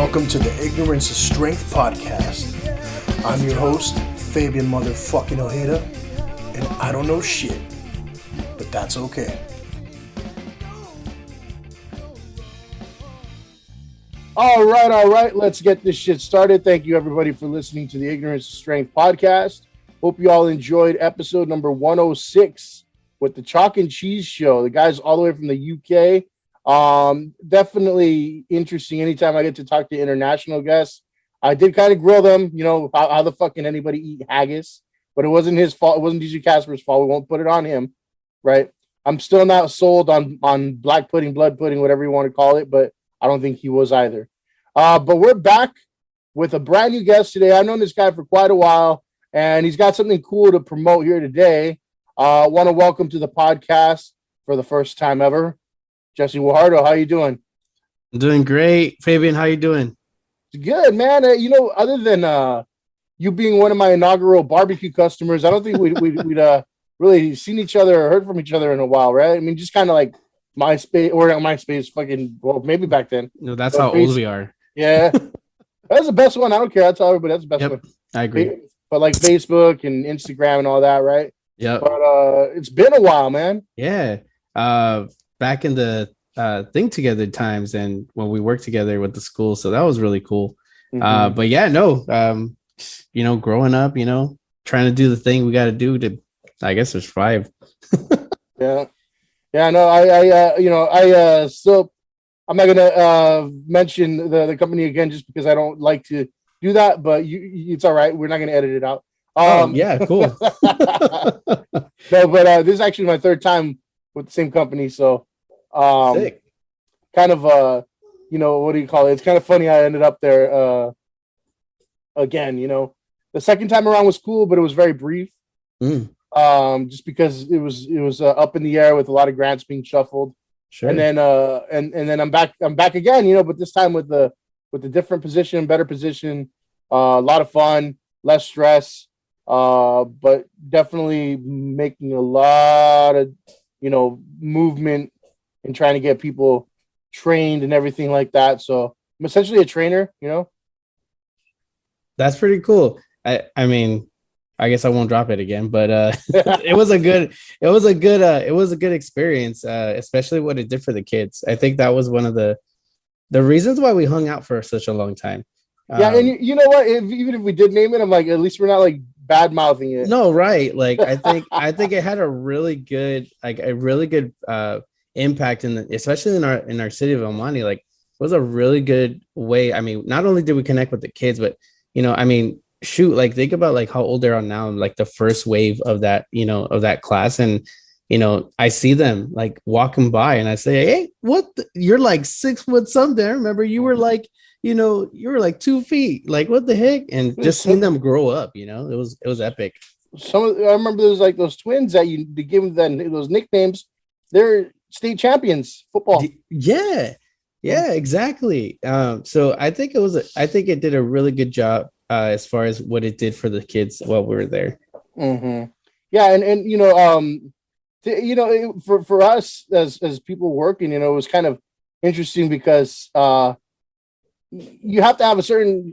Welcome to the Ignorance is Strength podcast. I'm your host, Fabian motherfucking Ojeda, and I don't know shit, but that's okay. All right, let's get this shit started. Thank you everybody for listening to the Ignorance is Strength podcast. Hope you all enjoyed episode number 106 with the Chalk and Cheese Show. The guys all the way from the UK. Definitely interesting anytime I get to talk to international guests. I did kind of grill them, you know, how the fuck can anybody eat haggis? But it wasn't his fault. It wasn't DJ Casper's fault. We won't put it on him, right? I'm still not sold on black pudding, blood pudding, whatever you want to call it, but I don't think he was either. But we're back with a brand new guest today. I've known this guy for quite a while, and he's got something cool to promote here today. I want to welcome to the podcast for the first time ever, Jesse Guajardo. How you doing? I'm doing great. Fabian, how you doing? Good, man. Other than you being one of my inaugural barbecue customers, I don't think we'd really seen each other or heard from each other in a while, right? I mean, just kind of like MySpace, or not MySpace, fucking, well, maybe back then. No, that's how old we are. Yeah. That's the best one. I don't care. I'll tell everybody that's the best one. I agree. But like Facebook and Instagram and all that, right? Yeah. But it's been a while, man. Yeah. Back in the Think Together times and when we worked together with the school. So that was really cool. Mm-hmm. But yeah, no, growing up, trying to do the thing we got to do to, I guess there's 5. Yeah. Yeah, no, I still, I'm not gonna mention the company again just because I don't like to do that, but it's all right. We're not gonna edit it out. Yeah, cool. No, but this is actually my 3rd time with the same company, so sick. Kind of what do you call it? It's kind of funny I ended up there again. The 2nd time around was cool, but it was very brief. Just because it was up in the air with a lot of grants being shuffled. Sure. And then and then I'm back again, but this time with the different position, better position, a lot of fun, less stress, but definitely making a lot of movement and trying to get people trained and everything like that. So I'm essentially a trainer, That's pretty cool. I mean, I guess I won't drop it again, but it was a good experience, especially what it did for the kids. I think that was one of the reasons why we hung out for such a long time. Yeah, and you know what? Even if we did name it, I'm like, at least we're not like bad mouthing it. No, right? Like I think it had a really good impact especially in our city of El Monte. Like, it was a really good way. I mean, not only did we connect with the kids, but shoot, like think about like how old they are now, like the first wave of that, of that class. And, I see them like walking by and I say, hey, you're like 6 foot something. I remember you were like, you were like 2 feet, like what the heck? And just seeing them grow up, it was epic. I remember there's like those twins that they give them those nicknames. They're state champions football. Yeah, exactly. So I think it did a really good job as far as what it did for the kids while we were there. Mm-hmm. Yeah, and for us as people working, it was kind of interesting because you have to have a certain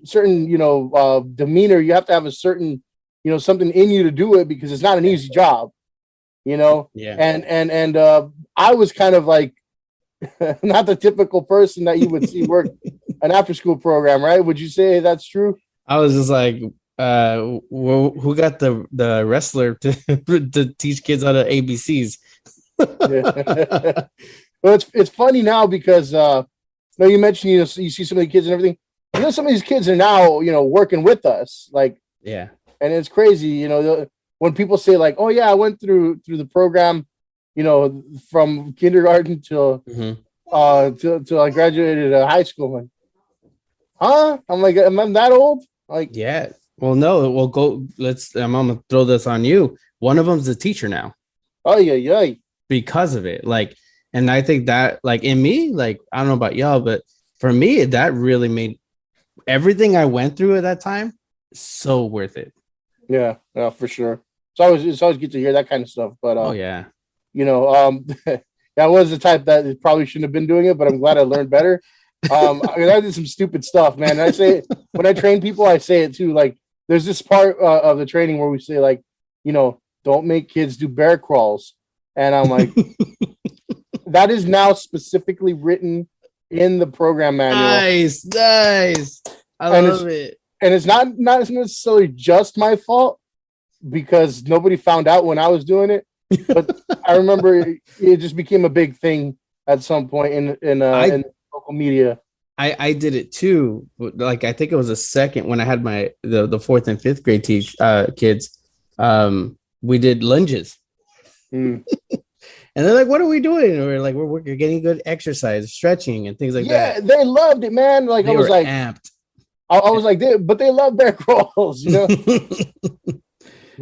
demeanor. You have to have a certain something in you to do it because it's not an easy job. Yeah. And I was kind of like not the typical person that you would see work an after school program, right? Would you say that's true? I was just like, who got the wrestler to teach kids how to ABCs? Well, it's funny now because you mentioned you see some of the kids and everything. Some of these kids are now working with us, like, yeah, and it's crazy. When people say like, oh yeah, I went through the program, from kindergarten till till I graduated high school. Like, huh? I'm like, am I that old? Like, yeah. Well, no. Well, go. I'm gonna throw this on you. One of them's a teacher now. Oh yeah. Because of it, like, and I think that, like, in me, like, I don't know about y'all, but for me, that really made everything I went through at that time so worth it. Yeah, for sure. It's always good to hear that kind of stuff. But oh yeah, I was the type that probably shouldn't have been doing it, but I'm glad I learned better. I did some stupid stuff, man. And I say when I train people, I say it too. Like, there's this part of the training where we say, like, don't make kids do bear crawls, and I'm like, that is now specifically written in the program manual. Nice. I love it. And it's not necessarily just my fault because nobody found out when I was doing it, but I remember it just became a big thing at some point in local media. I did it too. Like, I think it was a second when I had the fourth and fifth grade kids. We did lunges. And they're like, what are we doing? And we're like, we're getting good exercise, stretching and things like that. Yeah, they loved it, man. Like, I was like amped. I was like, but they love bear crawls,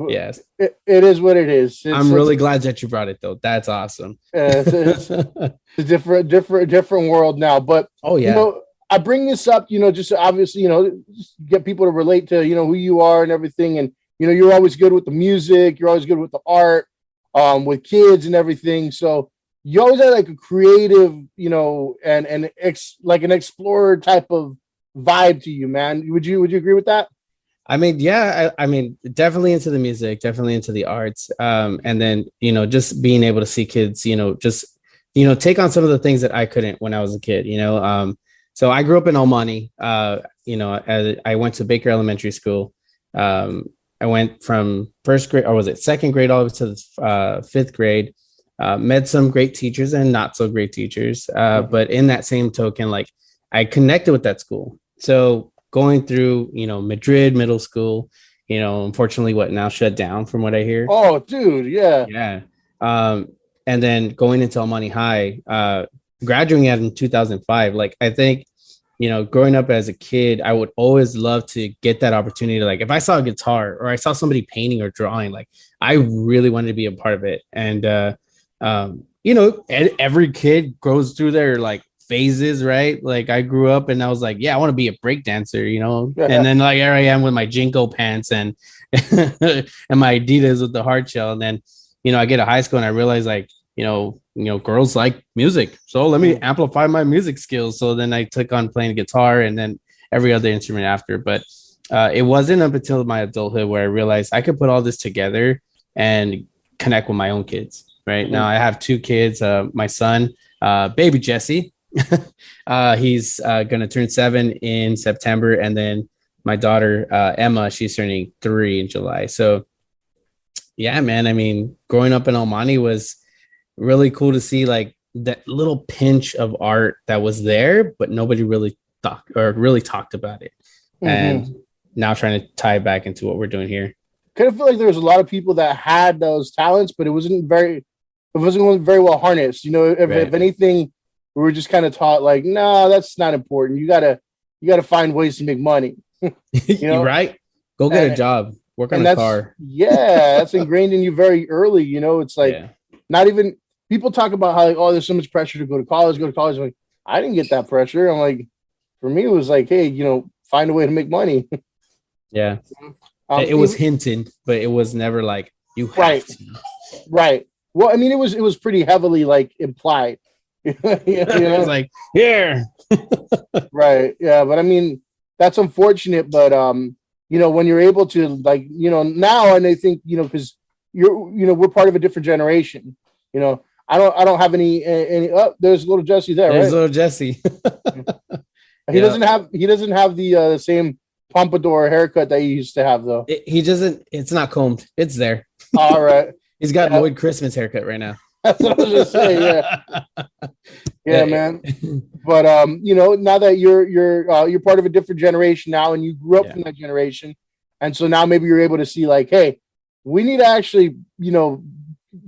Yes. It is what it is. I'm really glad that you brought it though. That's awesome. It's a different world now. But I bring this up, just obviously, just get people to relate to, who you are and everything. And, you're always good with the music. You're always good with the art. With kids and everything, so you always had like a creative, and like an explorer type of vibe to you, man. Would you agree with that? I mean, yeah, I mean, definitely into the music, definitely into the arts, and then just being able to see kids, just take on some of the things that I couldn't when I was a kid, So I grew up in Almani. I went to Baker Elementary School. I went from first grade, or was it second grade, all the way to the fifth grade. Met some great teachers and not so great teachers. But in that same token, like, I connected with that school. So going through, Madrid Middle School, unfortunately, what now shut down from what I hear. Oh, dude, yeah, yeah. And then going into Almani High, graduating out in 2005. Like, I think, growing up as a kid, I would always love to get that opportunity to, like, if I saw a guitar or I saw somebody painting or drawing, like, I really wanted to be a part of it. And, every kid goes through their like phases, right? Like, I grew up and I was like, yeah, I want to be a break dancer, and then like here I am with my Jinko pants and, and my Adidas with the hard shell. And then, I get to high school and I realize, like, girls like music, so let me amplify my music skills. So then I took on playing guitar and then every other instrument after. But it wasn't up until my adulthood where I realized I could put all this together and connect with my own kids. Right now, I have two kids. My son, baby Jesse, he's gonna turn 7 in September, and then my daughter Emma, she's turning 3 in July. So yeah, man. I mean, growing up in Almani was really cool to see, like, that little pinch of art that was there, but nobody really talked about it. And now trying to tie it back into what we're doing here. Kind of feel like there was a lot of people that had those talents, but it wasn't very well harnessed. If anything, we were just kind of taught, like, no, that's not important. You gotta find ways to make money. You're right. Go get a job. Work on a car. Yeah, that's ingrained in you very early. It's like not even. People talk about how, like, oh, there's so much pressure to go to college. I'm like, I didn't get that pressure. I'm like, for me, it was like, hey, find a way to make money. Yeah. It was hinted, but it was never like, you have to. Right. Well, I mean, it was pretty heavily, like, implied. It was like, yeah. Right. Yeah. But I mean, that's unfortunate. But, when you're able to, like, now, and I think, because we're part of a different generation, I don't have any. Oh, there's little Jesse there. There's right? little Jesse. He doesn't have the same pompadour haircut that he used to have, though. He doesn't. It's not combed. It's there. All right. He's got Lloyd Christmas haircut right now. That's what I was just saying. Yeah, man. But now that you're part of a different generation now, and you grew up from that generation, and so now maybe you're able to see, like, hey, we need to actually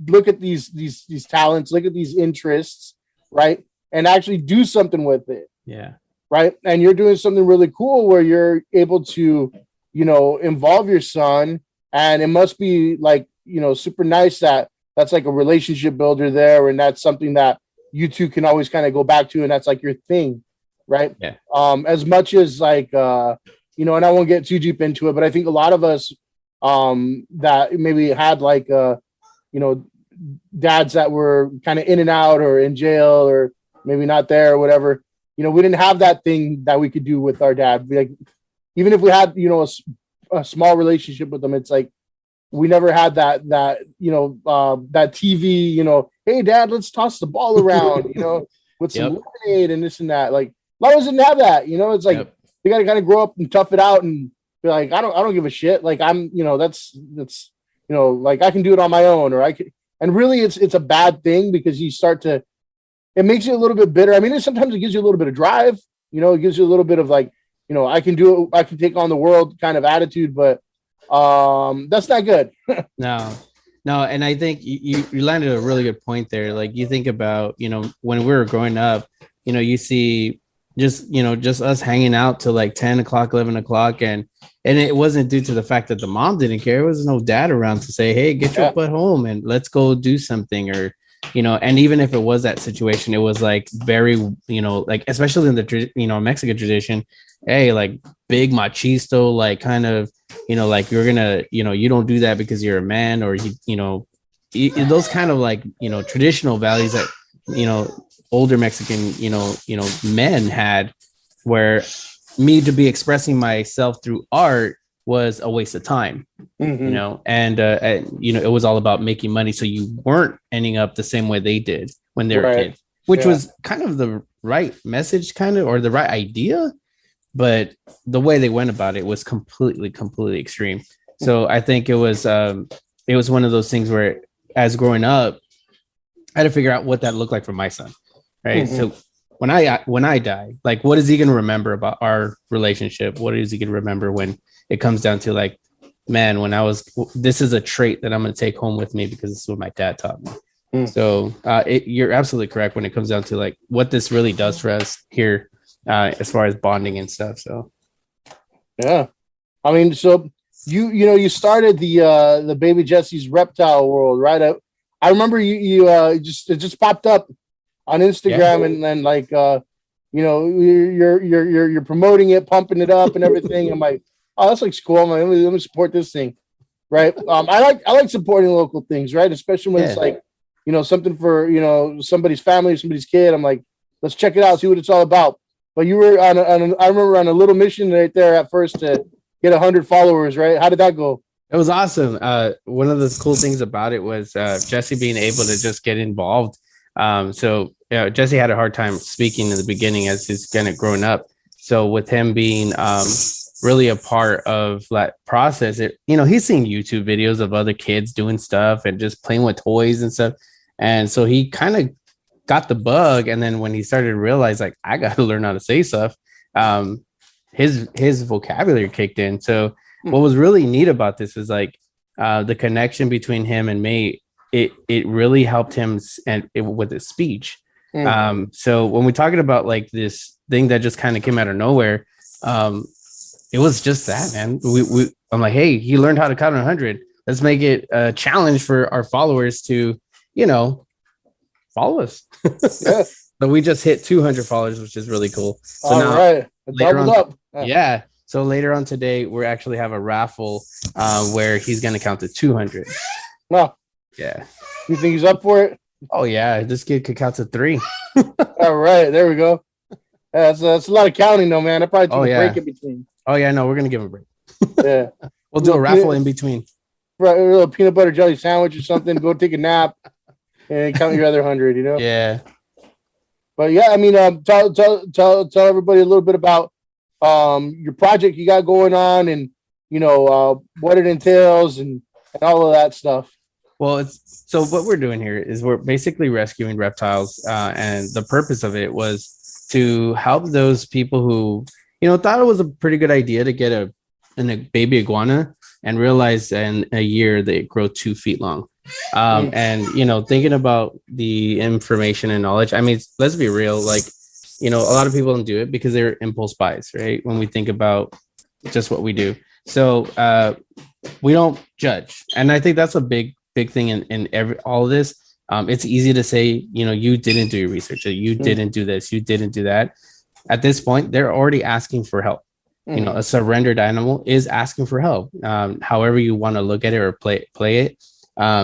look at these talents, look at these interests, right, and actually do something with it. Yeah. Right. And you're doing something really cool where you're able to, involve your son, and it must be like, super nice that's like a relationship builder there. And that's something that you two can always kind of go back to. And that's like your thing. Right. Yeah. As much as, like, and I won't get too deep into it, but I think a lot of us that maybe had, like, dads that were kind of in and out or in jail or maybe not there or whatever, we didn't have that thing that we could do with our dad. Like, even if we had, a small relationship with him, it's like we never had that that TV, hey dad, let's toss the ball around, with some lemonade and this and that. Like, Lawrence didn't have that. It's like you got to kind of grow up and tough it out and be like, I don't give a shit. Like, I'm, that's like I can do it on my own, or I can. And really, it's a bad thing because you start to. It makes you a little bit bitter. I mean, sometimes it gives you a little bit of drive. It gives you a little bit of like, I can do it. I can take on the world kind of attitude, but that's not good. No, and I think you landed a really good point there. Like, you think about, when we were growing up, you see just us hanging out till like 10 o'clock, 11 o'clock, and it wasn't due to the fact that the mom didn't care. It was no dad around to say, hey, get your butt home and let's go do something, or and even if it was that situation, it was like very, like, especially in the Mexican tradition, hey, like big machisto, like kind of, like you're gonna, you don't do that because you're a man, or those kind of like, traditional values that, older Mexican, men had, where me to be expressing myself through art was a waste of time, and it was all about making money. So you weren't ending up the same way they did when they were kids, which was kind of the right message, or the right idea. But the way they went about it was completely extreme. So I think it was one of those things where, as growing up, I had to figure out what that looked like for my son. Right. So when I die, like, what is he going to remember about our relationship? What is he going to remember when it comes down to like, man, this is a trait that I'm going to take home with me because this is what my dad taught me. So you're absolutely correct when it comes down to like what this really does for us here, as far as bonding and stuff. So, yeah, I mean, so you started the Baby Jesse's Reptile World, right? I remember it just popped up on Instagram, and then like you're promoting it, pumping it up and everything. I'm like, oh, that's like cool. I'm like, let me support this thing, right? I like supporting local things, right? Especially when it's like, something for somebody's family, somebody's kid. I'm like, let's check it out, see what it's all about. But you were I remember on a little mission right there at first to get 100 followers, right? How did that go? It was awesome. One of the cool things about it was Jesse being able to just get involved. So Jesse had a hard time speaking in the beginning as he's kind of growing up. So with him being really a part of that process, he's seen YouTube videos of other kids doing stuff and just playing with toys and stuff. And so he kind of got the bug. And then when he started to realize, like, I got to learn how to say stuff, his vocabulary kicked in. So what was really neat about this is like the connection between him and me. It really helped him with his speech. So when we're talking about like this thing that just kind of came out of nowhere, it was just that, man. I'm like, hey, he learned how to count 100. Let's make it a challenge for our followers to, follow us. Yeah. So we just hit 200 followers, which is really cool. So all right, doubled up. Yeah. So later on today, we actually have a raffle where he's going to count to 200. Wow. Yeah. You think he's up for it? Oh, yeah. This kid could count to 3. All right. There we go. Yeah, that's a lot of counting, though, man. I probably take a break in between. Oh, yeah. No, we're going to give him a break. Yeah. We'll do a raffle in between. Right, a little peanut butter jelly sandwich or something. Go take a nap and count your other 100, Yeah. But, yeah, I mean, tell everybody a little bit about your project you got going on and, what it entails and all of that stuff. Well, so what we're doing here is we're basically rescuing reptiles, and the purpose of it was to help those people who, thought it was a pretty good idea to get a baby iguana and realize in a year they grow 2 feet long. And, thinking about the information and knowledge, I mean, let's be real, like, a lot of people don't do it because they're impulse buys, right? When we think about just what we do. So we don't judge. And I think that's a big thing in all of this. It's easy to say, you didn't do your research, you didn't do this, you didn't do that. At this point, they're already asking for help. A surrendered animal is asking for help. However you want to look at it or play it.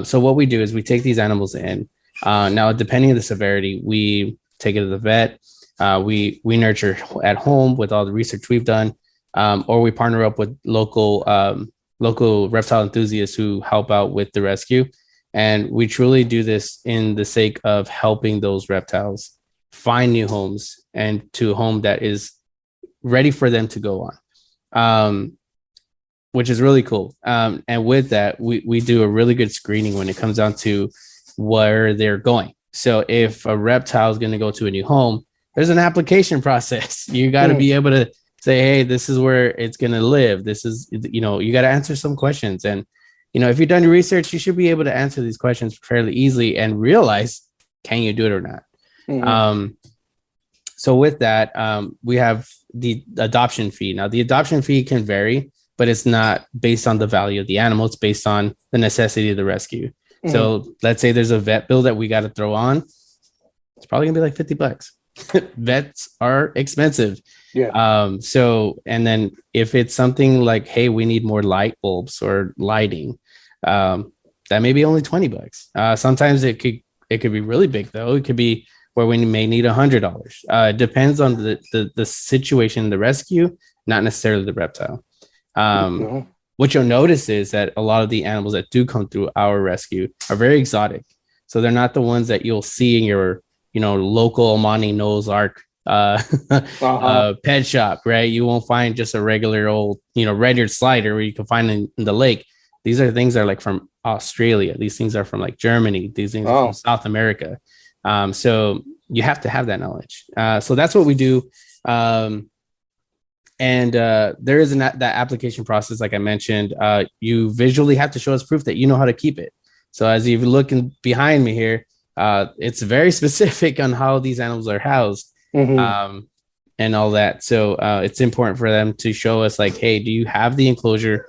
So what we do is we take these animals in. Now, depending on the severity, we take it to the vet. We nurture at home with all the research we've done, or we partner up with local reptile enthusiasts who help out with the rescue. And we truly do this in the sake of helping those reptiles find new homes and to a home that is ready for them to go on, which is really cool. And with that, we do a really good screening when it comes down to where they're going. So if a reptile is going to go to a new home, there's an application process. You got to be able to say, hey, this is where it's going to live. This is, you got to answer some questions. And, if you've done your research, you should be able to answer these questions fairly easily and realize, can you do it or not? So with that, we have the adoption fee. Now, the adoption fee can vary, but it's not based on the value of the animal. It's based on the necessity of the rescue. So let's say there's a vet bill that we got to throw on. It's probably gonna be like $50. Vets are expensive. Yeah. And then if it's something like, hey, we need more light bulbs or lighting, that may be only $20. Sometimes it could be really big though. It could be where we may need $100. It depends on the situation, the rescue, not necessarily the reptile. What you'll notice is that a lot of the animals that do come through our rescue are very exotic. So they're not the ones that you'll see in your, local Omani Noah's Ark pet shop, right? You won't find just a regular old, red-eared slider where you can find in the lake. These are things that are like from Australia. These things are from like Germany. These things are from South America. So you have to have that knowledge. So that's what we do. And there is that application process, like I mentioned. You visually have to show us proof that you know how to keep it. So as you're looking behind me here, it's very specific on how these animals are housed and all that. So it's important for them to show us like, hey, do you have the enclosure,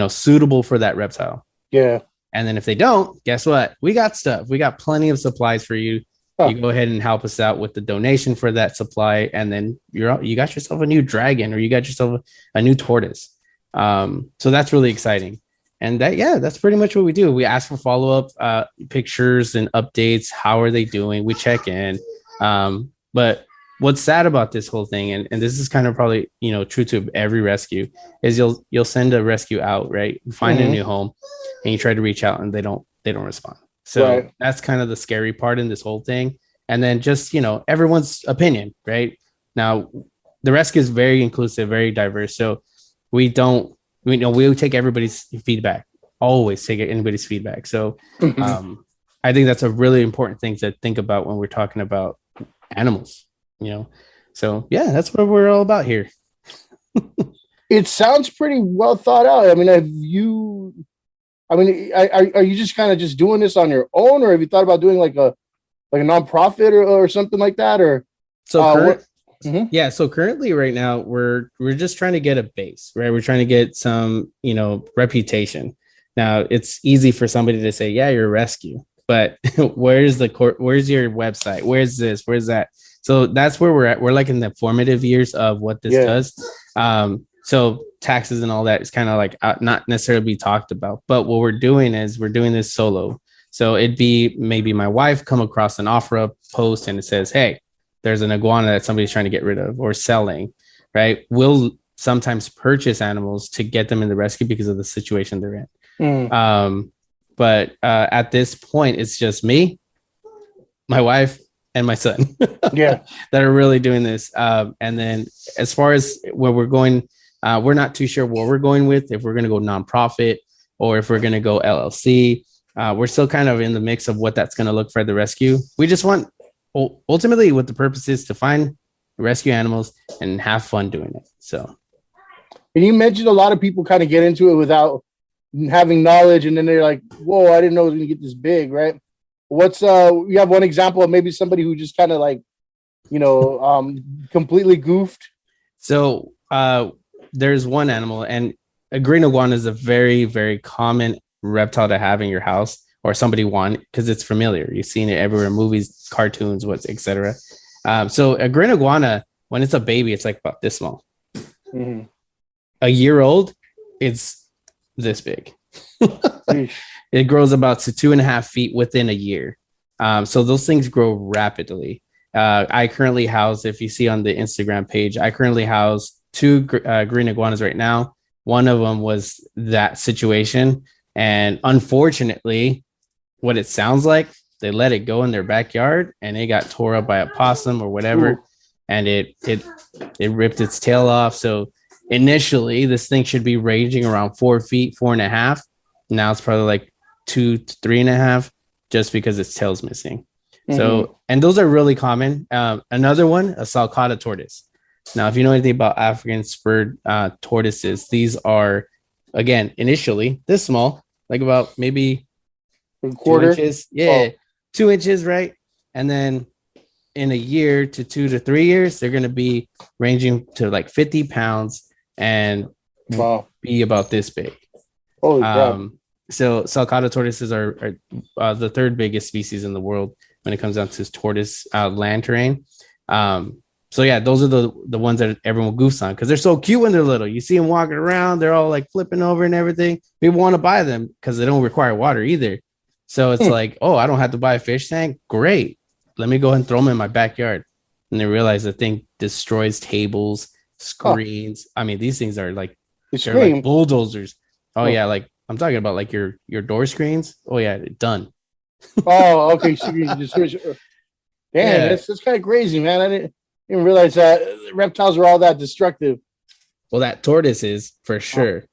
suitable for that reptile? Yeah. And then if they don't, guess what? We got stuff. We got plenty of supplies for you. You go ahead and help us out with the donation for that supply, and then you got yourself a new dragon, or you got yourself a new tortoise. So that's really exciting. And that's pretty much what we do. We ask for follow-up pictures and updates. How are they doing? We check in. But what's sad about this whole thing, and this is kind of probably true to every rescue, is you'll send a rescue out, right? You find a new home, and you try to reach out, and they don't respond. So that's kind of the scary part in this whole thing. And then just, everyone's opinion, right? Now, the rescue is very inclusive, very diverse. So we take everybody's feedback, always take anybody's feedback. So I think that's a really important thing to think about when we're talking about animals, So that's what we're all about here. It sounds pretty well thought out. I mean, are you just kind of just doing this on your own, or have you thought about doing like a nonprofit or something like that? Or so currently right now we're just trying to get a base, right? We're trying to get some reputation. Now it's easy for somebody to say, yeah, you're a rescue, but where's your website? Where's this? Where's that? So that's where we're at. We're like in the formative years of what this does. So taxes and all that is kind of like not necessarily be talked about, but what we're doing is we're doing this solo. So it'd be maybe my wife come across an offer post and it says, hey, there's an iguana that somebody's trying to get rid of or selling, right? We'll sometimes purchase animals to get them in the rescue because of the situation they're in. But at this point, it's just me, my wife, and my son that are really doing this. And then as far as where we're going, we're not too sure what we're going with, if we're going to go nonprofit or if we're going to go LLC. We're still kind of in the mix of what that's going to look for the rescue. We just want, ultimately, what the purpose is to find rescue animals and have fun doing it. So, and you mentioned a lot of people kind of get into it without having knowledge, and then they're like, whoa, I didn't know it was going to get this big, right? What's you have one example of maybe somebody who just kind of like, completely goofed? So there's one animal, and a green iguana is a very, very common reptile to have in your house or somebody want because it's familiar. You've seen it everywhere in movies, cartoons, etc. So a green iguana, when it's a baby, it's like about this small. A year old, it's this big. It grows about to 2.5 feet within a year. So those things grow rapidly. I currently house, if you see on the Instagram page, I currently house two green iguanas right now. One of them was that situation. And unfortunately, what it sounds like, they let it go in their backyard and it got tore up by a possum or whatever. Ooh. And it ripped its tail off. So initially, this thing should be ranging around 4 feet, 4.5. Now it's probably like 2 to 3.5, just because its tail's missing. Mm-hmm. So, and those are really common. Another one, a sulcata tortoise. Now, if you know anything about African spurred tortoises, these are, again, initially this small, like about maybe a quarter. 2 inches. Yeah, 2 inches, right? And then in a year to 2 to 3 years, they're going to be ranging to like 50 pounds and be about this big. Holy crap. So sulcata tortoises are the third biggest species in the world when it comes down to tortoise land terrain. So yeah, those are the ones that everyone goofs on because they're so cute when they're little. You see them walking around, they're all like flipping over and everything. People want to buy them because they don't require water either. So it's like, oh, I don't have to buy a fish tank. Great. Let me go ahead and throw them in my backyard. And they realize the thing destroys tables, screens. I mean, these things are like, they're like bulldozers. Oh yeah, like I'm talking about like your door screens. Oh yeah, done. Oh, okay. So you just damn, yeah. That's kind of crazy, man. I didn't realize that reptiles were all that destructive. Well, that tortoise is for sure.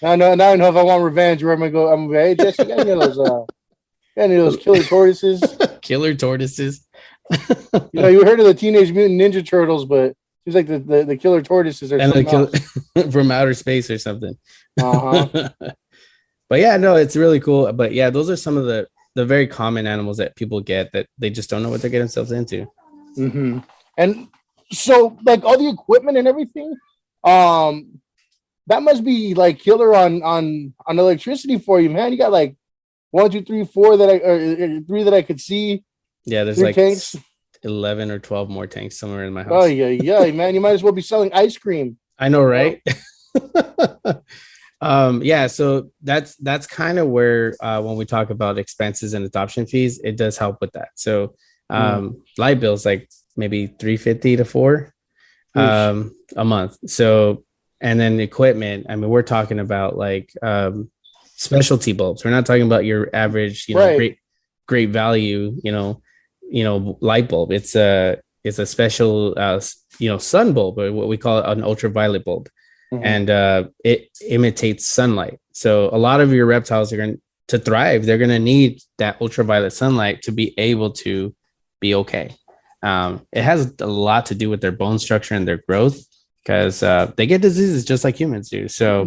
Now I know if I want revenge, where am I go? I'm hey Jesse, got any of those killer tortoises? Killer tortoises. You know, you heard of the Teenage Mutant Ninja Turtles, but it's like the killer tortoises are from outer space or something. Uh-huh. But yeah, no, it's really cool. But yeah, those are some of the very common animals that people get that they just don't know what they're getting themselves into. Mm-hmm. And so, like all the equipment and everything, that must be like killer on electricity for you, man. You got like 1, 2, 3, 4 three that I could see. Yeah, there's like tanks. 11 or 12 more tanks somewhere in my house. Oh yeah, man. You might as well be selling ice cream. I know, right? Yeah, so that's kind of where when we talk about expenses and adoption fees, it does help with that. So light bills like maybe $350 to $4 a month. So, and then equipment, I mean, we're talking about like specialty bulbs. We're not talking about your average, great value, light bulb. It's a special sun bulb, or what we call an ultraviolet bulb. Mm-hmm. And it imitates sunlight. So a lot of your reptiles are going to thrive. They're going to need that ultraviolet sunlight to be able to be okay. It has a lot to do with their bone structure and their growth because they get diseases just like humans do. So,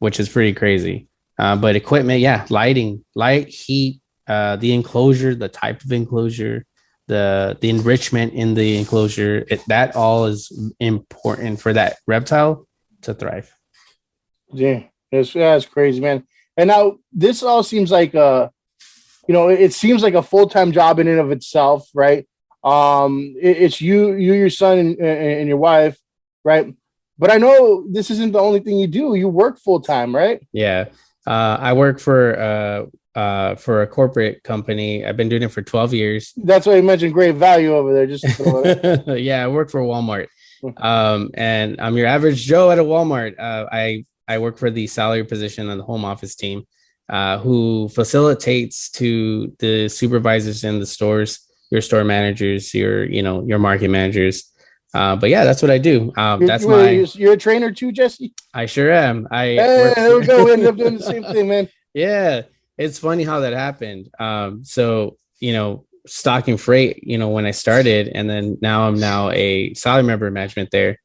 which is pretty crazy. But equipment, lighting, light, heat, the enclosure, the type of enclosure, the enrichment in the enclosure, that all is important for that reptile to thrive. Yeah, that's crazy, man. And now this all seems like it seems like a full-time job in and of itself, right? It's you, your son, and your wife, right? But I know this isn't the only thing you do. You work full-time, right? Yeah, I work for a corporate company. I've been doing it for 12 years. That's why you mentioned great value over there. Just yeah, I work for Walmart. And I'm your average Joe at a Walmart. I work for the salary position on the home office team, who facilitates to the supervisors in the stores, your store managers, your market managers. But yeah, that's what I do. You're a trainer too, Jesse? I sure am. There we go. We ended up doing the same thing, man. Yeah. It's funny how that happened. So, stocking freight, when I started, and then I'm now a salary member of management there,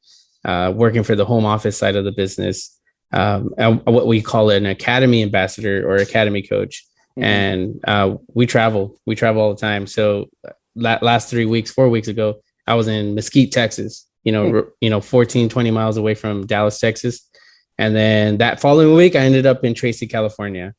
working for the home office side of the business, and what we call an academy ambassador or academy coach. Mm-hmm. And we travel all the time. So last 4 weeks ago, I was in Mesquite, Texas, 14, 20 miles away from Dallas, Texas. And then that following week, I ended up in Tracy, California.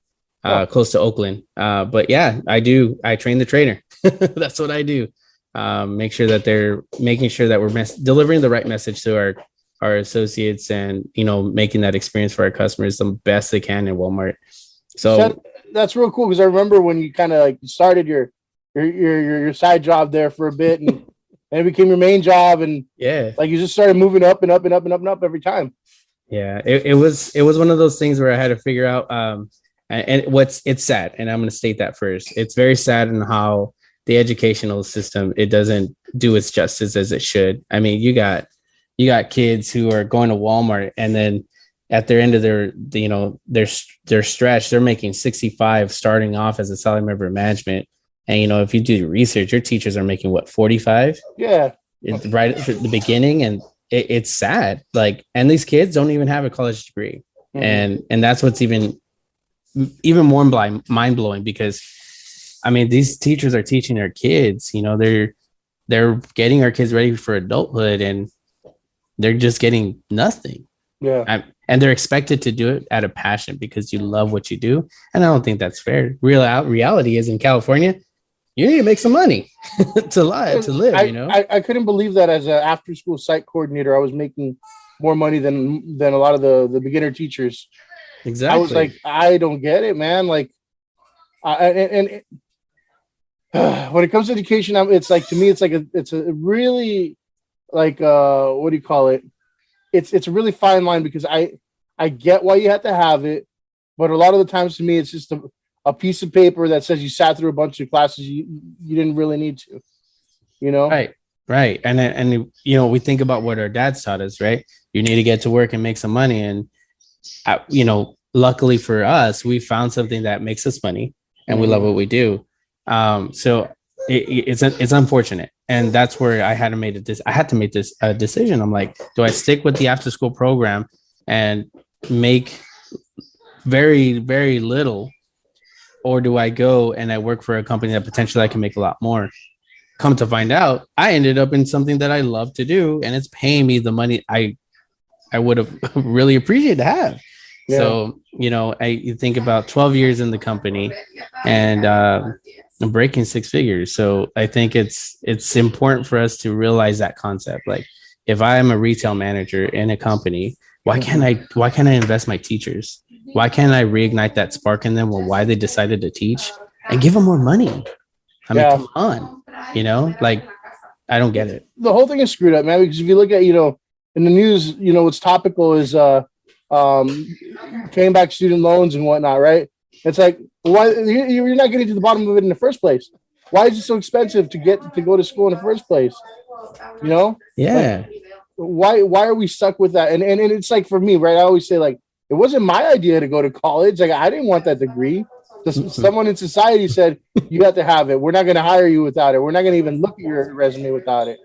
Close to Oakland. But yeah, I train the trainer. That's what I do. Make sure that we're delivering the right message to our associates and, making that experience for our customers the best they can in Walmart. So that's real cool. Cause I remember when you kind of like started your your side job there for a bit, and it became your main job, and Yeah, like you just started moving up and up and up and up and up every time. yeah. It was one of those things where I had to figure out. And it's sad, and I'm going to state that first. It's very sad in how the educational system, it doesn't do its justice as it should. I mean, you got kids who are going to Walmart, and then at their end of their stretch, they're making 65 starting off as a salary member of management. And if you do research, your teachers are making what, 45? Yeah. Right at the beginning, and it's sad. Like, and these kids don't even have a college degree, and that's what's even more mind blowing, because I mean, these teachers are teaching their kids. They're getting our kids ready for adulthood, and they're just getting nothing. Yeah. And they're expected to do it out of passion because you love what you do. And I don't think that's fair. Reality is, in California, you need to make some money to live. I couldn't believe that as an after school site coordinator, I was making more money than a lot of the beginner teachers. Exactly. I was like, I don't get it, man. Like, when it comes to education, it's like, to me, it's a really, like, what do you call it? It's a really fine line, because I get why you have to have it, but a lot of the times, to me, it's just a piece of paper that says you sat through a bunch of classes you didn't really need to, Right. And we think about what our dads taught us, right? You need to get to work and make some money. And, luckily for us, we found something that makes us money, and we love what we do. So it's unfortunate. And that's where I had to make this decision. I'm like, do I stick with the after school program and make very, very little, or do I go and I work for a company that potentially I can make a lot more? Come to find out, I ended up in something that I love to do, and it's paying me the money I would have really appreciated to have. Yeah. So, you think about 12 years in the company, and I'm breaking six figures. So I think it's important for us to realize that concept. Like, if I am a retail manager in a company, why can't I invest my teachers? Why can't I reignite that spark in them, or why they decided to teach, and give them more money? I mean, come on, like, I don't get it. The whole thing is screwed up, man, because if you look at, in the news, what's topical is paying back student loans and whatnot, right? It's like, why you're not getting to the bottom of it in the first place? Why is it so expensive to go to school in the first place? Yeah. Like, why are we stuck with that? And it's like, for me, right, I always say, like, it wasn't my idea to go to college. Like, I didn't want that degree. Someone in society said, you have to have it. We're not going to hire you without it. We're not going to even look at your resume without it.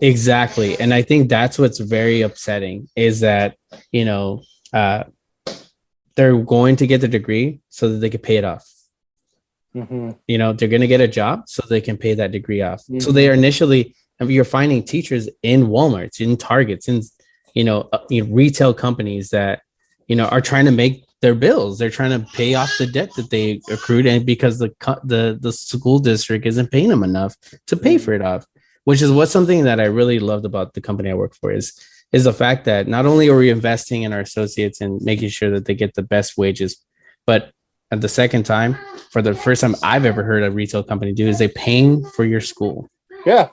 Exactly. And I think that's what's very upsetting, is that, they're going to get the degree so that they can pay it off. Mm-hmm. They're going to get a job so they can pay that degree off. Mm-hmm. So they are initially, you're finding teachers in Walmarts, in Targets, in, retail companies that, are trying to make their bills. They're trying to pay off the debt that they accrued, and because the school district isn't paying them enough to pay for it off, which is something that I really loved about the company I work for is the fact that not only are we investing in our associates and making sure that they get the best wages, but at the second time, for the first time I've ever heard a retail company do, is they paying for your school. Yeah.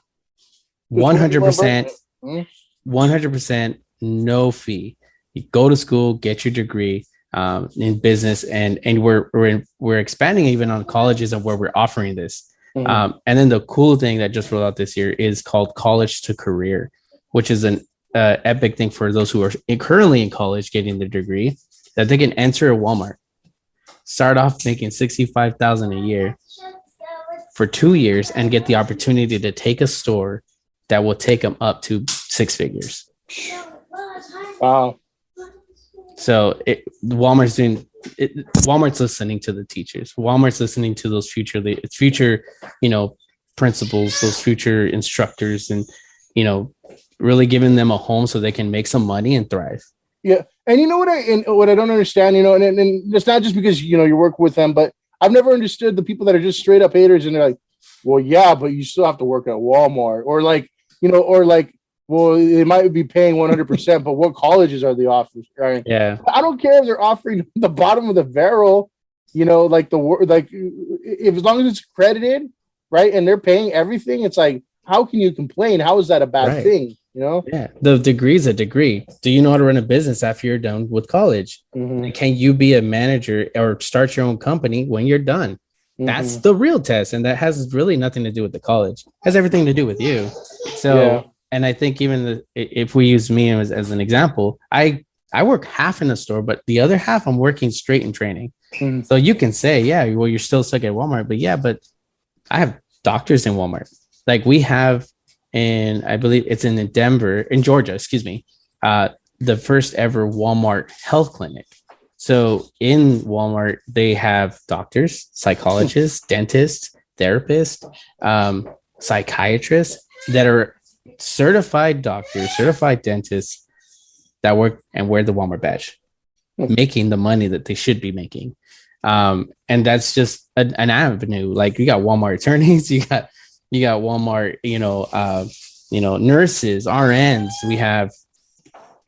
100%, 100%, no fee. You go to school, get your degree in business, and we're expanding even on colleges and where we're offering this. Mm-hmm. And then the cool thing that just rolled out this year is called College to Career, which is an epic thing for those who are currently in college getting their degree, that they can enter a Walmart, start off making $65,000 a year for 2 years, and get the opportunity to take a store that will take them up to six figures. Wow. So Walmart's listening to the teachers. Walmart's listening to those future, principals, those future instructors, and, really giving them a home so they can make some money and thrive. Yeah. And what I don't understand, and it's not just because, you work with them, but I've never understood the people that are just straight up haters, and they're like, well, yeah, but you still have to work at Walmart, or well, they might be paying 100%, but what colleges are they offering? Right? Yeah. I don't care if they're offering the bottom of the barrel, if as long as it's accredited, right? And they're paying everything. It's like, how can you complain? How is that a bad thing? You know? Yeah. The degree is a degree. Do you know how to run a business after you're done with college? Mm-hmm. Can you be a manager or start your own company when you're done? That's the real test. And that has really nothing to do with the college. It has everything to do with you. So, and I think even if we use me as an example, I work half in the store, but the other half I'm working straight in training. Mm-hmm. So you can say, yeah, well, you're still stuck at Walmart, but I have doctors in Walmart. Like we have, and I believe it's in Denver, in Georgia, excuse me, the first ever Walmart health clinic. So in Walmart, they have doctors, psychologists, dentists, therapists, psychiatrists that are certified doctors, certified dentists that work and wear the Walmart badge, making the money that they should be making. And that's just an avenue. Like you got Walmart attorneys, you got Walmart, nurses, RNs. We have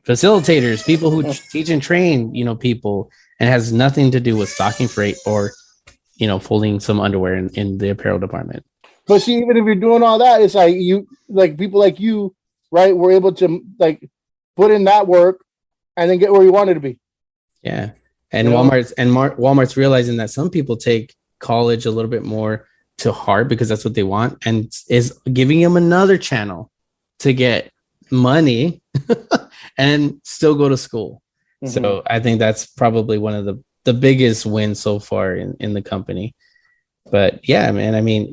facilitators, people who teach and train, people, and it has nothing to do with stocking freight or, folding some underwear in the apparel department. But see, even if you're doing all that, it's like people like you, right? Were able to like put in that work and then get where you wanted to be. Yeah. And Walmart's realizing that some people take college a little bit more to heart because that's what they want, and is giving them another channel to get money and still go to school. Mm-hmm. So I think that's probably one of the biggest wins so far in the company. But yeah, man, I mean,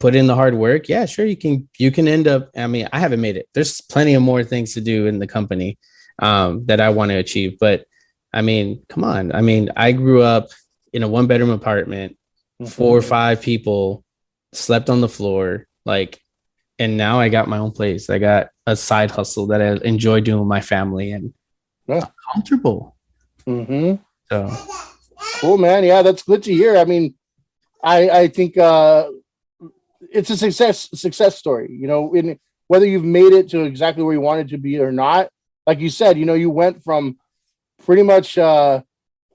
put in the hard work. Yeah, sure. You can end up, I mean, I haven't made it. There's plenty of more things to do in the company that I want to achieve. But I mean, come on. I mean, I grew up in a 1-bedroom apartment, 4 or 5 people, slept on the floor, and now I got my own place. I got a side hustle that I enjoy doing with my family, and I'm comfortable. Mm-hmm. So cool, man. Yeah, that's good to hear. I mean, I think it's a success story, in whether you've made it to exactly where you wanted to be or not. Like you said, you went from pretty much, and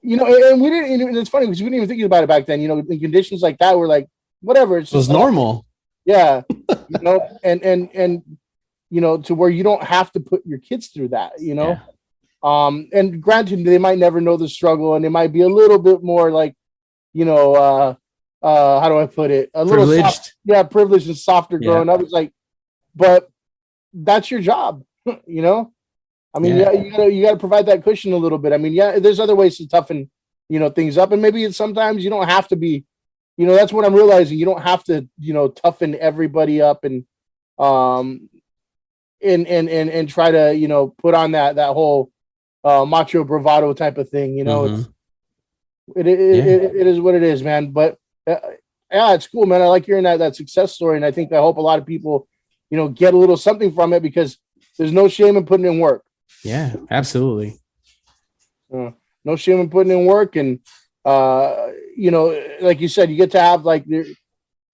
we didn't, and it's funny because we didn't even think about it back then, in conditions like that, we're like, whatever. It was normal. Yeah. And to where you don't have to put your kids through that, Yeah. And granted, they might never know the struggle and they might be a little bit more like, how do I put it? A little privileged. Privileged and softer growing up. It's like, but that's your job, I mean, you got to provide that cushion a little bit. I mean, there's other ways to toughen, things up, and maybe sometimes you don't have to be, that's what I'm realizing. You don't have to, toughen everybody up and try to, put on that whole macho bravado type of thing. It is what it is, man. But it's cool, man. I like hearing that success story, and I hope a lot of people, get a little something from it because there's no shame in putting in work. Yeah, absolutely. No shame in putting in work, and like you said, you get to have because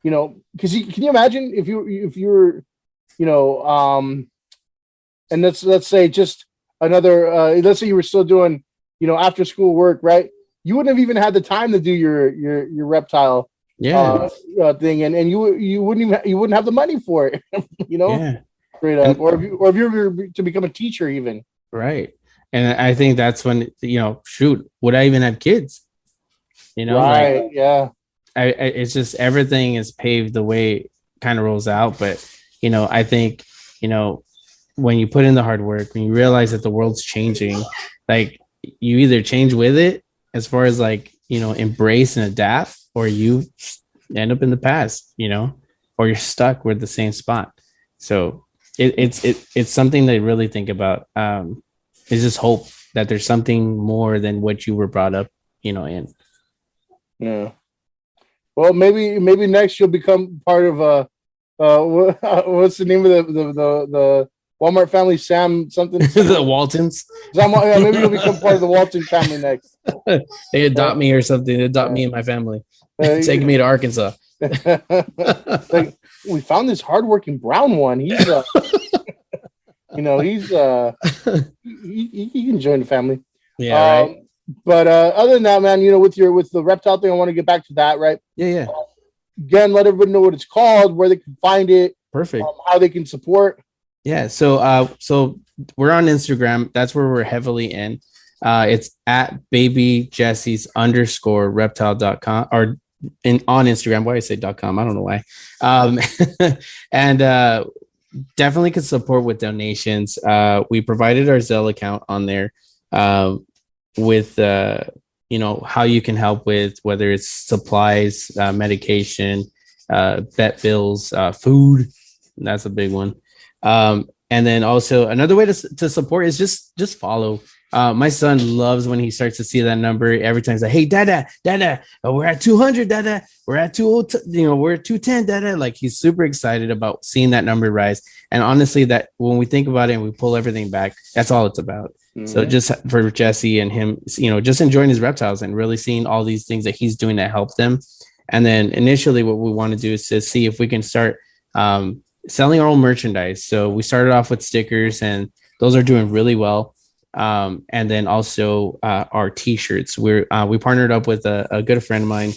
can you imagine if you were, and let's say just another, let's say you were still doing, after school work, right? You wouldn't have even had the time to do your reptile thing, and you wouldn't have the money for it, straight up, or if you were to become a teacher even. Right. And I think that's when, would I even have kids? Right. Yeah. It's just everything is paved the way it kind of rolls out. But, I think, when you put in the hard work, when you realize that the world's changing, like you either change with it as far as embrace and adapt, or you end up in the past, or you're stuck with the same spot. So it's something to really think about. It's just hope that there's something more than what you were brought up, in. Yeah. Well, maybe next you'll become part of what's the name of the Walmart family? Sam something. The Waltons. Maybe you'll become part of the Walton family next. They adopt me or something. They adopt me and my family. Take me to Arkansas. Like, we found this hardworking brown one. He's he can join the family. Yeah. Right. But other than that, man, with the reptile thing, I want to get back to that, right? Yeah. again, let everybody know what it's called, where they can find it, Perfect. how they can support. Yeah. So we're on Instagram. That's where we're heavily in. It's at baby Jesse's _ reptile.com or on Instagram. Why do I say .com? I don't know why. And definitely could support with donations. We provided our Zelle account on there with how you can help with whether it's supplies, medication, vet bills, food. That's a big one. And then also another way to support is just follow. My son loves when he starts to see that number every time. He's like, "Hey, Dada, we're at 200, Dada. We're at 200, we're at 210, Dada." Like he's super excited about seeing that number rise. And honestly, that when we think about it and we pull everything back, that's all it's about. Mm-hmm. So just for Jesse and him, just enjoying his reptiles and really seeing all these things that he's doing to help them. And then initially, what we want to do is to see if we can start selling our own merchandise. So we started off with stickers, and those are doing really well. And then also our t-shirts. We partnered up with a good friend of mine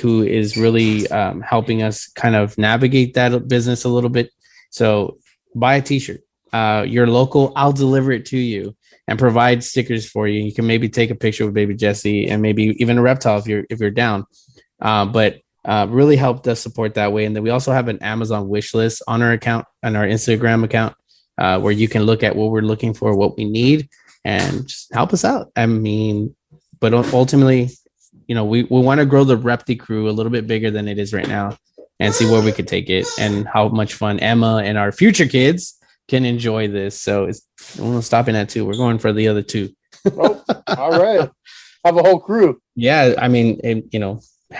who is really helping us kind of navigate that business a little bit. So buy a t-shirt. Your local, I'll deliver it to you and provide stickers for you. You can maybe take a picture with baby Jesse and maybe even a reptile if you're down. But really helped us support that way. And then we also have an Amazon wish list on our account, on our Instagram account, where you can look at what we're looking for, what we need, and just help us out. I mean, but ultimately, we want to grow the Repti crew a little bit bigger than it is right now and see where we could take it and how much fun Emma and our future kids can enjoy this. So we're stopping at 2. We're going for the other 2. Oh, all right. Have a whole crew. Yeah. I mean,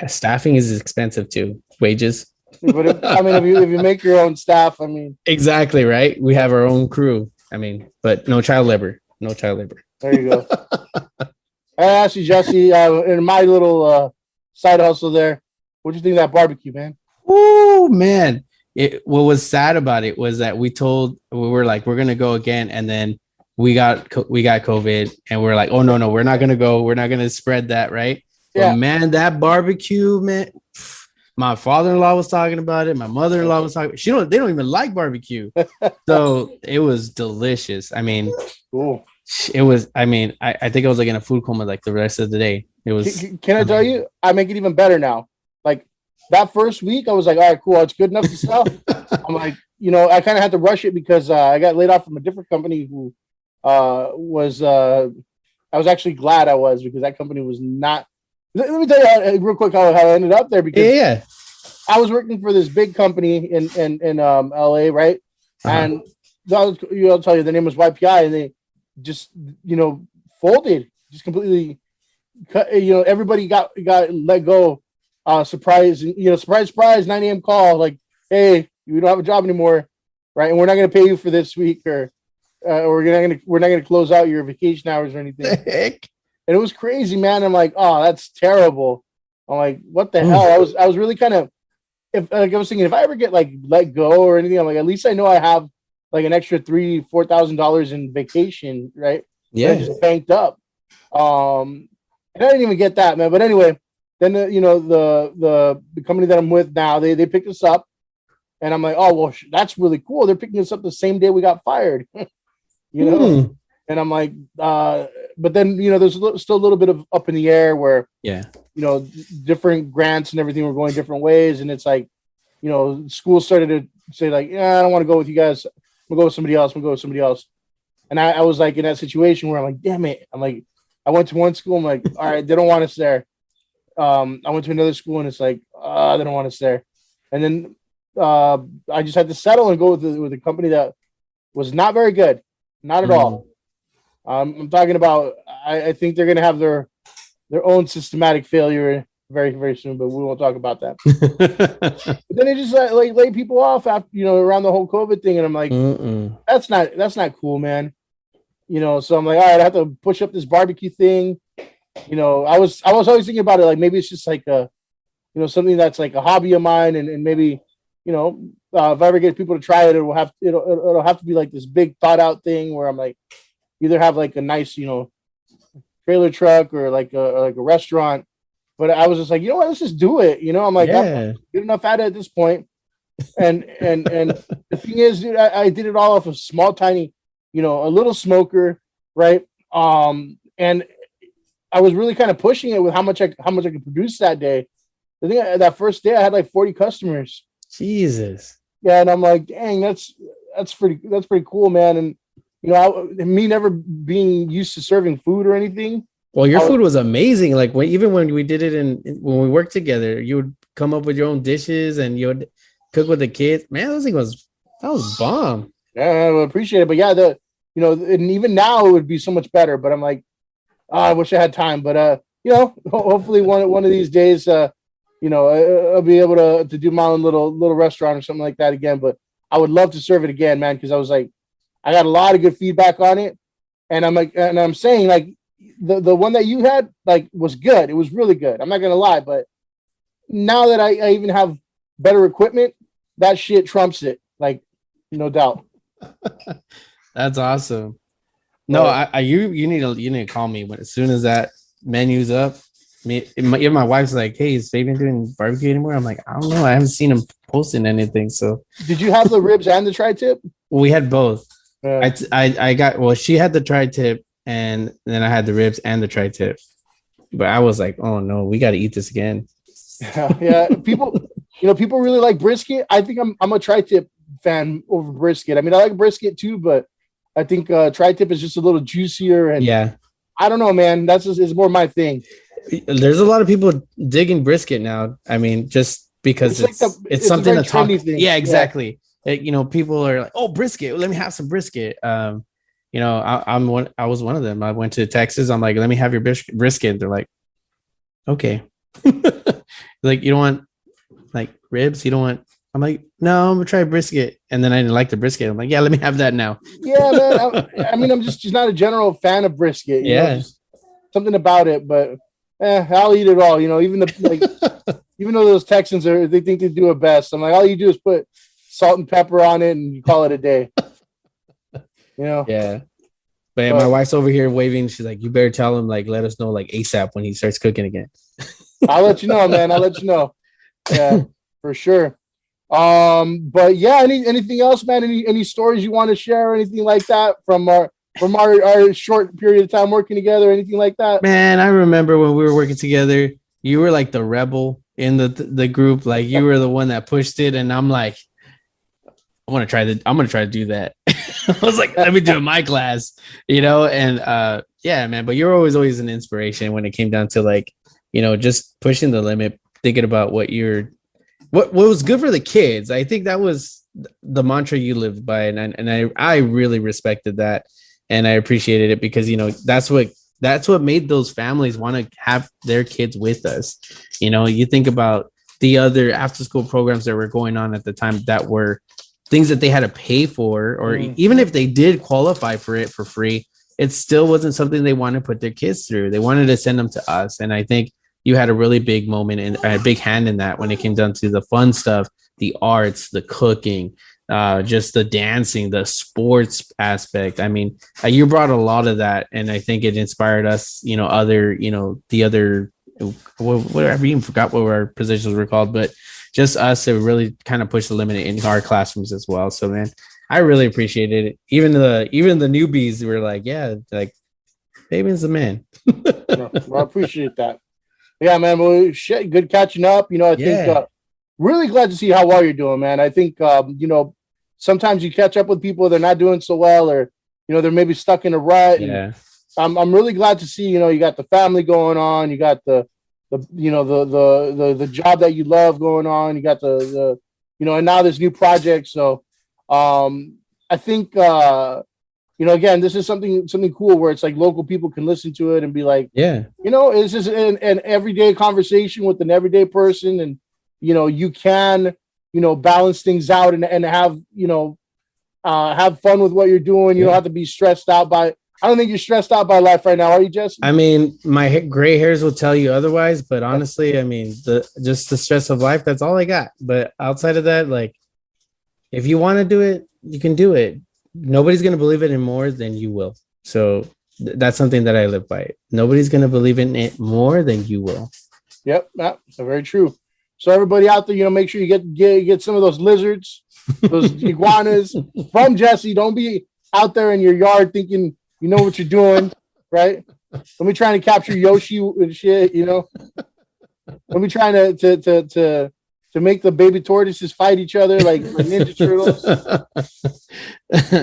staffing is expensive too. Wages. But if you make your own staff, exactly right. We have our own crew. But no child labor. No child labor. There you go. I asked you, Jesse, in my little side hustle there, what do you think of that barbecue, man? Oh man! What was sad about it was that we were like, we're gonna go again, and then we got COVID, and we're like, oh no, we're not gonna go. We're not gonna spread that, right? Yeah. But man, that barbecue, man. My father-in-law was talking about it. My mother-in-law was talking. They don't even like barbecue, so it was delicious. Cool. It was. I think I was like in a food coma like the rest of the day. It was. Can I tell you? I make it even better now. Like that first week, I was like, all right, cool. It's good enough to sell. I'm like, I kind of had to rush it because I got laid off from a different company who was. I was actually glad I was because that company was not. Let me tell you real quick how I ended up there because I was working for this big company in LA, right? Uh-huh. And I'll tell you the name was YPI, and they just folded, just completely cut. Everybody got let go. Surprise, surprise, 9 a.m. call like, hey, you don't have a job anymore, right? And we're not going to pay you for this week, or we're not going to close out your vacation hours or anything. The heck? And it was crazy, man. I'm like, oh, that's terrible. I'm like, what the hell? I was really kind of, I was thinking if I ever get like let go or anything, I'm like, at least I know I have like an extra $3,000-4,000 in vacation, right? Yeah, just banked up. And I didn't even get that, man. But anyway, then the company that I'm with now, they picked us up, and I'm like, oh well, that's really cool. They're picking us up the same day we got fired, And I'm like, but then, there's still a little bit of up in the air where, different grants and everything were going different ways. And it's like, school started to say like, yeah, I don't want to go with you guys. I'm going to go with somebody else. And I was like in that situation where I'm like, damn it. I'm like, I went to one school. I'm like, all right, they don't want us there. I went to another school and it's like, they don't want us there. And then I just had to settle and go with a company that was not very good. Not at all. I'm talking about, I think they're going to have their own systematic failure very, very soon, but we won't talk about that. But then they just like lay people off after, around the whole COVID thing. And I'm like, that's not cool, man. So I'm like, all right, I have to push up this barbecue thing. I was always thinking about it. Like maybe it's just like something that's like a hobby of mine. And maybe, if I ever get people to try it, it'll have to be like this big thought out thing where I'm like, either have like a nice, trailer truck or like a restaurant but I was just like, you know what, let's just do it. I'm like, I'm Yeah. good enough at it at this point. And the thing is, dude, I did it all off of small, tiny, a little smoker, right? And I was really kind of pushing it with how much I could produce that day. I think that first day I had like 40 customers. Jesus. Yeah, and I'm like, dang, that's pretty cool, man. And me never being used to serving food or anything. Well, your food was amazing. Like even when we did it when we worked together, you would come up with your own dishes and you would cook with the kids. Man, that was bomb. Yeah, I appreciate it. But yeah, and even now it would be so much better. But I'm like, I wish I had time. But hopefully one of these days, I'll be able to do my own little restaurant or something like that again. But I would love to serve it again, man, because I was like, I got a lot of good feedback on it, and I'm saying like the one that you had like was good. It was really good. I'm not gonna lie, but now that I even have better equipment, that shit trumps it. Like, no doubt. That's awesome. No, you need to call me as soon as that menu's up. My wife's like, "Hey, is Fabian doing barbecue anymore?" I'm like, "I don't know. I haven't seen him posting anything." So, did you have the ribs and the tri-tip? We had both. She had the tri-tip, and then I had the ribs and the tri-tip. But I was like, "Oh no, we got to eat this again." Yeah, people really like brisket. I think I'm a tri-tip fan over brisket. I mean, I like brisket too, but I think tri-tip is just a little juicier. And yeah, I don't know, man. Is more my thing. There's a lot of people digging brisket now. I mean, just because it's something to talk. Yeah, exactly. Yeah. People are like, "Oh, brisket. Let me have some brisket." I was one of them. I went to Texas. I'm like, "Let me have your brisket." They're like, "Okay." Like, you don't want like ribs? You don't want? I'm like, "No, I'm gonna try brisket." And then I didn't like the brisket. I'm like, "Yeah, let me have that now." Yeah, man. I mean, I'm just not a general fan of brisket. Yeah, something about it, but I'll eat it all. Even even though those Texans they think they do it best. I'm like, all you do is put salt and pepper on it, and you call it a day. Yeah. But yeah, my wife's over here waving. She's like, "You better tell him, like, let us know like ASAP when he starts cooking again." I'll let you know, man. I'll let you know. Yeah, for sure. But yeah, anything else, man? Any stories you want to share or anything like that from our short period of time working together, anything like that? Man, I remember when we were working together, you were like the rebel in the group. Like, you were the one that pushed it, and I'm like, I'm gonna try to do that. I was like, let me do it in my class, and yeah, man. But you're always an inspiration when it came down to like, just pushing the limit, thinking about what was good for the kids. I think that was the mantra you lived by, and I really respected that, and I appreciated it because that's what made those families want to have their kids with us. You think about the other after school programs that were going on at the time that were things that they had to pay for, or even if they did qualify for it for free, it still wasn't something they wanted to put their kids through. They wanted to send them to us, and I think you had a really big moment and a big hand in that when it came down to the fun stuff, the arts, the cooking, just the dancing, the sports aspect. I mean, you brought a lot of that, and I think it inspired us, the other, whatever, even forgot what our positions were called, but just us to really kind of push the limit in our classrooms as well. So, man, I really appreciated it. Even the newbies were like, yeah, like, Fabian's the man. Well, I appreciate that. Yeah, man. Well, shit, good catching up. I think really glad to see how well you're doing, man. I think sometimes you catch up with people, they're not doing so well, or they're maybe stuck in a rut. Yeah. And I'm really glad to see you got the family going on, you got the job that you love going on, you got the and now this new project. So I think again, this is something cool where it's like local people can listen to it and be like, yeah, it's just an everyday conversation with an everyday person, and you can balance things out and have have fun with what you're doing. You don't have to be stressed out by. I don't think you're stressed out by life right now, are you, Jesse? I mean, my gray hairs will tell you otherwise, but honestly, I mean, the stress of life, that's all I got. But outside of that, like, if you want to do it, you can do it. Nobody's going to believe it in more than you will. So that's something that I live by. Nobody's going to believe in it more than you will. Yep, very true. So everybody out there, make sure you get some of those lizards, those iguanas from Jesse. Don't be out there in your yard thinking you know what you're doing, right? Don't be trying to capture Yoshi and shit, Don't be trying to make the baby tortoises fight each other like Ninja Turtles.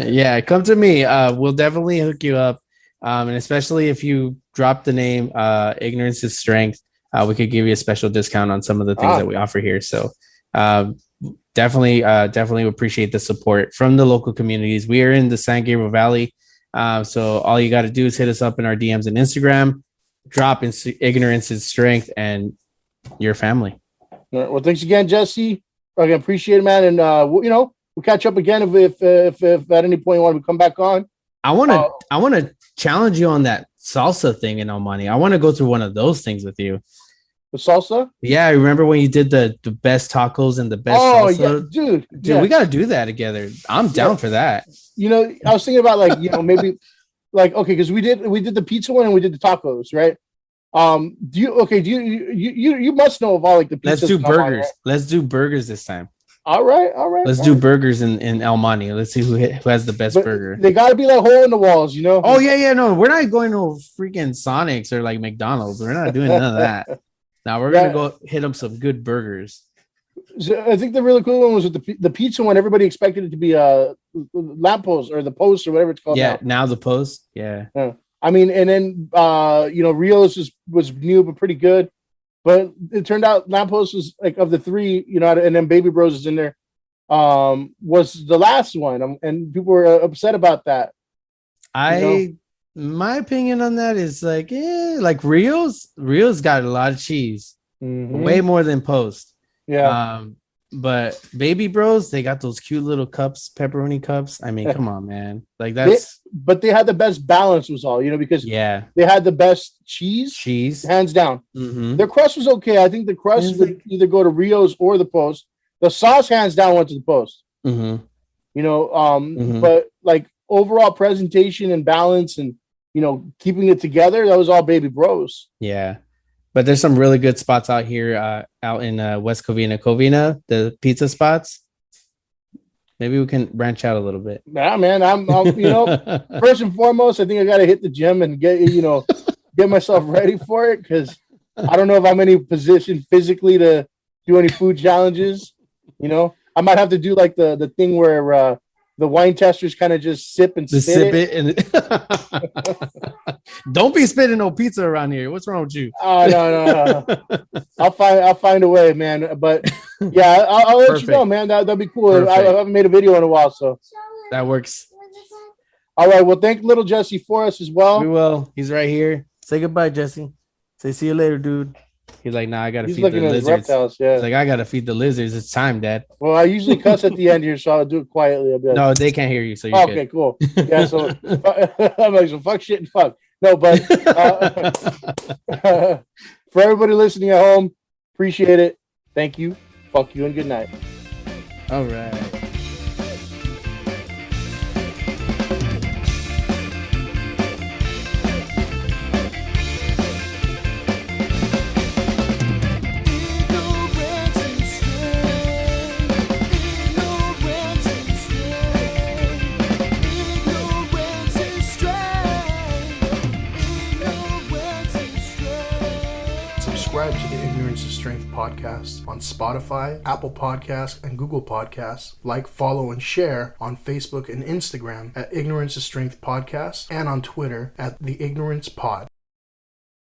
Yeah, come to me. We'll definitely hook you up. And especially if you drop the name Ignorance is Strength, we could give you a special discount on some of the things that we offer here. So definitely appreciate the support from the local communities. We are in the San Gabriel Valley. So all you got to do is hit us up in our DMs and Instagram, drop Ignorance is Strength, and your family. All right, well, thanks again, Jesse. I appreciate it, man. And we'll catch up again if at any point you want to come back on. I want to challenge you on that salsa thing in El Monte. I want to go through one of those things with you. The salsa? Yeah, I remember when you did the best tacos and the best salsa? Yeah, dude, we got to do that together. I'm down for that. I was thinking about maybe okay, because we did the pizza one and we did the tacos, right? You must know of all the pizzas. Let's do burgers. Let's do burgers this time. All right. Let's do burgers in El Monte. Let's see who has the best burger. They got to be hole in the walls, Oh yeah. No, we're not going to freaking Sonics or McDonald's. We're not doing none of that. Now we're gonna go hit them some good burgers. So I think the really cool one was with the pizza one. Everybody expected it to be a lamppost or the post or whatever it's called. Yeah, now the post. Yeah. I mean, and then Rio's was new but pretty good. But it turned out lamppost was of the three, and then Baby Bros is in there. Was the last one, and people were upset about that. My opinion on that is Rio's got a lot of cheese, way more than Post. Yeah. But Baby Bros, they got those cute little cups, pepperoni cups. I mean, come on, man. That's. But they had the best balance, was all, because they had the best cheese, hands down. Mm-hmm. Their crust was okay. I think the crust would either go to Rio's or the Post. The sauce, hands down, went to the Post. Mm-hmm. But overall presentation and balance and keeping it together, that was all Baby Bros. Yeah. But there's some really good spots out here out in West Covina, the pizza spots. Maybe we can branch out a little bit. Yeah, man. I'm first and foremost, I think I got to hit the gym and get myself ready for it, because I don't know if I'm in any position physically to do any food challenges. I might have to do the thing where the wine testers kind of just sip it. And don't be spitting no pizza around here. What's wrong with you? Oh, no. I'll find a way, man. But yeah, I'll let you know, man. That'd be cool. I haven't made a video in a while, so that works. All right. Well, thank little Jesse for us as well. We will. He's right here. Say goodbye, Jesse. Say see you later, dude. He's like, nah, I gotta feed the lizards. Reptiles, yeah. He's like, I gotta feed the lizards. It's time, Dad. Well, I usually cuss at the end here, so I'll do it quietly. No, they can't hear you, so you're okay, cool. Yeah, so I'm like, so fuck shit and fuck. No, but for everybody listening at home, appreciate it. Thank you. Fuck you and good night. All right. Subscribe to the Ignorance is Strength podcast on Spotify, Apple Podcasts, and Google Podcasts. Like, follow, and share on Facebook and Instagram at Ignorance is Strength Podcast, and on Twitter at The Ignorance Pod.